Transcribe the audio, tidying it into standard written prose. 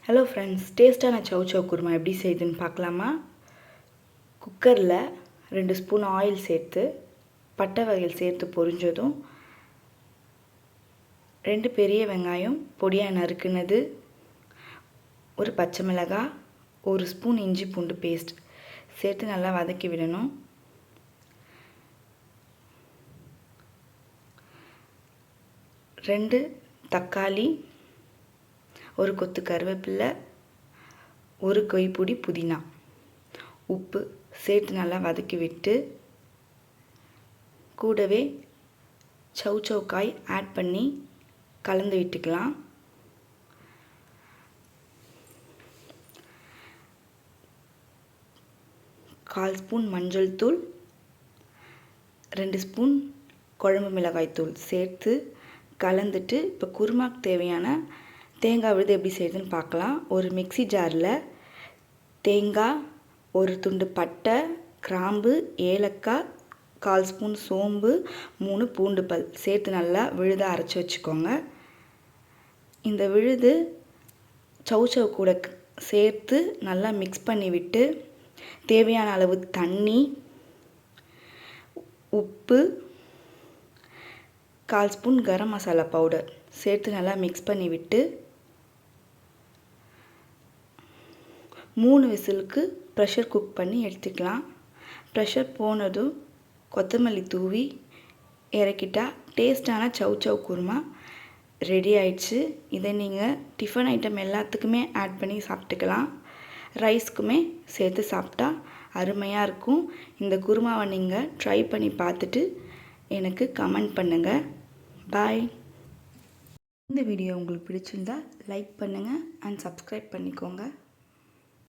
Hello friends, டேஸ்ட்டான சவ் சவ் குருமா எப்படி செய்யுதுன்னு பார்க்கலாமா? குக்கரில் 2 ஸ்பூன் ஆயில் சேர்த்து பட்டை வகைகள் சேர்த்து பொரிஞ்சதும் 2 பெரிய வெங்காயம் பொடியாக நறுக்குனது, ஒரு பச்சை மிளகாய், 1 ஸ்பூன் இஞ்சி பூண்டு பேஸ்ட் சேர்த்து நல்லா வதக்கி விடணும். ரெண்டு தக்காளி, ஒரு கொத்து கருவேப்பிலை, ஒரு கைப்பிடி புதினா, உப்பு சேர்த்து நல்லா வதக்கி விட்டு கூடவே சவ் சவ் காய் ஆட் பண்ணி கலந்து விட்டுக்கலாம். கால் ஸ்பூன் மஞ்சள் தூள், 2 ஸ்பூன் குழம்பு மிளகாய் தூள் சேர்த்து கலந்துட்டு இப்போ குருமாக்கு தேவையான தேங்காய் விழுது எப்படி செய்யுதுன்னு பார்க்கலாம். ஒரு மிக்சி ஜாரில் தேங்காய், ஒரு துண்டு பட்டை, கிராம்பு, ஏலக்காய், 1/4 ஸ்பூன் சோம்பு, 3 பூண்டு பல் சேர்த்து நல்லா விழுதை அரைச்சி வச்சுக்கோங்க. இந்த விழுது சவ் சவ் கூட சேர்த்து நல்லா மிக்ஸ் பண்ணி விட்டு தேவையான அளவு தண்ணி, உப்பு, 1/4 ஸ்பூன் கரம் மசாலா பவுடர் சேர்த்து நல்லா மிக்ஸ் பண்ணி விட்டு 3 விசிலுக்கு ப்ரெஷர் குக் பண்ணி எடுத்துக்கலாம். ப்ரெஷர் போனதும் கொத்தமல்லி தூவி இறக்கிட்டா டேஸ்டான சவ் சவ் குருமா ரெடி ஆயிடுச்சு. இதை நீங்கள் டிஃபன் ஐட்டம் எல்லாத்துக்குமே ஆட் பண்ணி சாப்பிட்டுக்கலாம். ரைஸ்க்குமே சேர்த்து சாப்பிட்டா அருமையாக இருக்கும். இந்த குருமாவை நீங்கள் ட்ரை பண்ணி பார்த்துட்டு எனக்கு கமெண்ட் பண்ணுங்கள். பாய். இந்த வீடியோ உங்களுக்கு பிடிச்சிருந்தா லைக் பண்ணுங்கள் அண்ட் சப்ஸ்கிரைப் பண்ணிக்கோங்க.